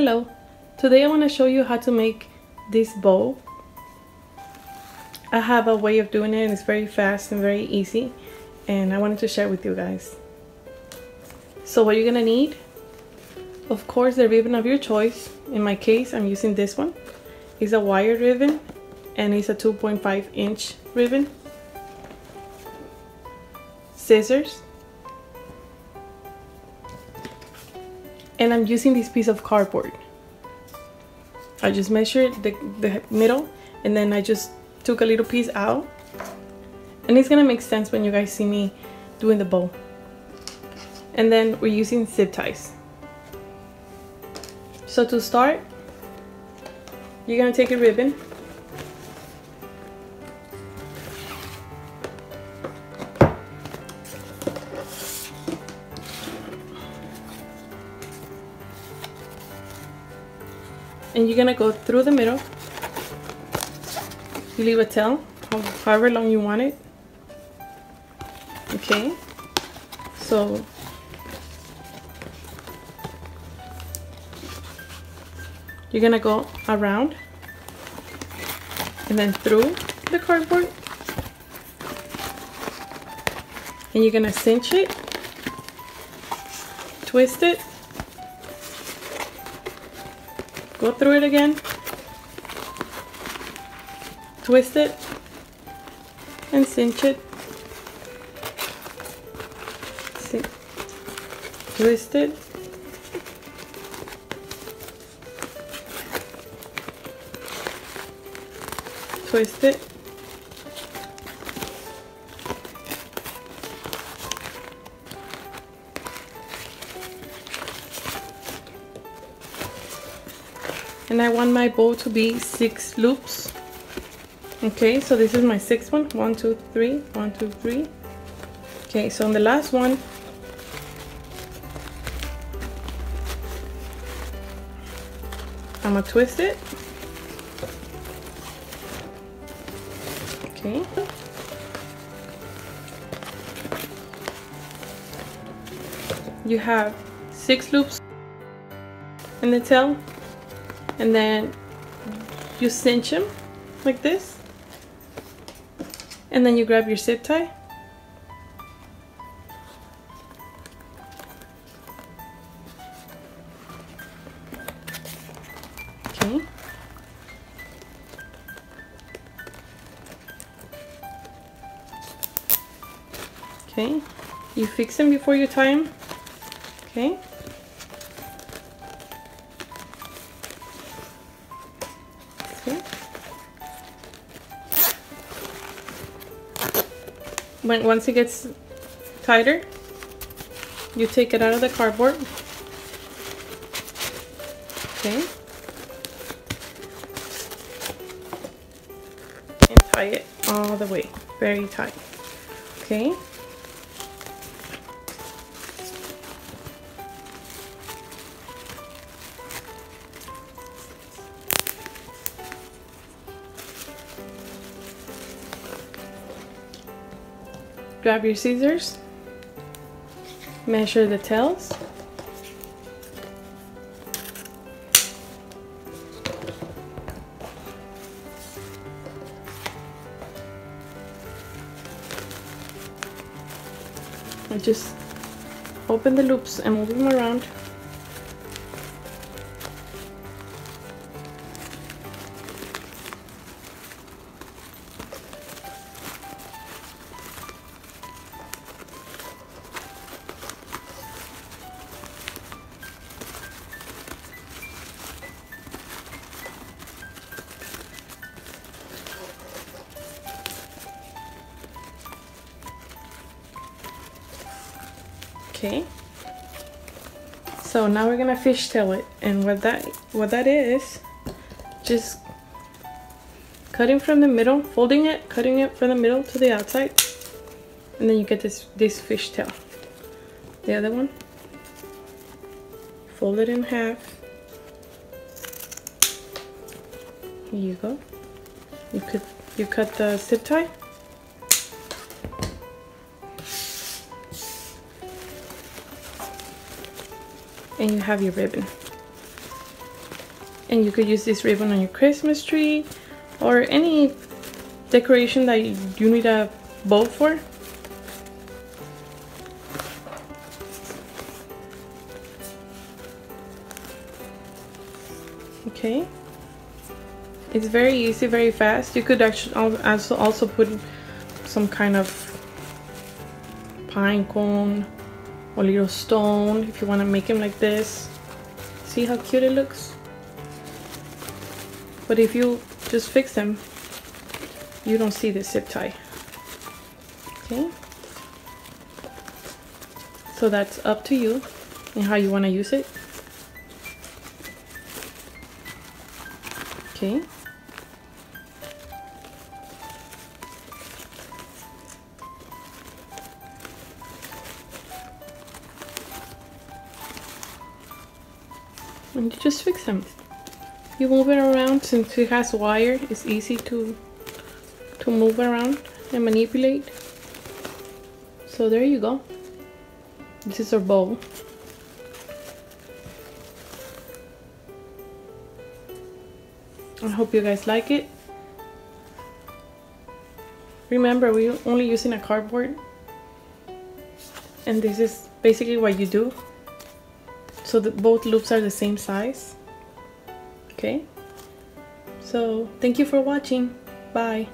Hello, today I want to show you how to make this bow. I have a way of doing it and it's very fast and very easy, and I wanted to share with you guys. So what you're gonna need, of course, the ribbon of your choice. In my case, I'm using this one. It's a wire ribbon and it's a 2.5 inch ribbon. Scissors. And I'm using this piece of cardboard. I just measured the middle and then I just took a little piece out. And it's gonna make sense when you guys see me doing the bow. And then we're using zip ties. So to start, you're gonna take a ribbon. And you're gonna go through the middle. You leave a tail, however long you want it. Okay, so you're gonna go around and then through the cardboard, and you're gonna cinch it, twist it, go through it again, twist it, and cinch it, twist it, twist it, and I want my bow to be 6 loops. Okay, so this is my 6th one. 1, 2, 3, 1, 2, 3. Okay, so on the last one, I'm gonna twist it. Okay. You have 6 loops in the tail, and then you cinch them like this, and then you grab your zip tie. Okay. Okay, you fix them before you tie them. Okay. Okay. Once it gets tighter, you take it out of the cardboard. Okay. And tie it all the way, very tight. Okay. Grab your scissors, measure the tails, and just open the loops and move them around. Okay, so now we're gonna fishtail it, and what that is, just cutting from the middle, folding it, cutting it from the middle to the outside, and then you get this fishtail. The other one, fold it in half. Here you go. You cut the zip tie. and you have your ribbon. And you could use this ribbon on your Christmas tree or any decoration that you need a bow for. Okay, it's very easy, very fast. You could actually also put some kind of pine cone or little stone if you want to make them like this. See how cute it looks? But if you just fix them, you don't see the zip tie. Okay, so that's up to you and how you want to use it. Okay, and you just fix them. You move it around. Since it has wire, it's easy to move around and manipulate. So there you go. This is our bow. I hope you guys like it. Remember, we're only using a cardboard, and this is basically what you do. So both loops are the same size. Okay, so thank you for watching. Bye.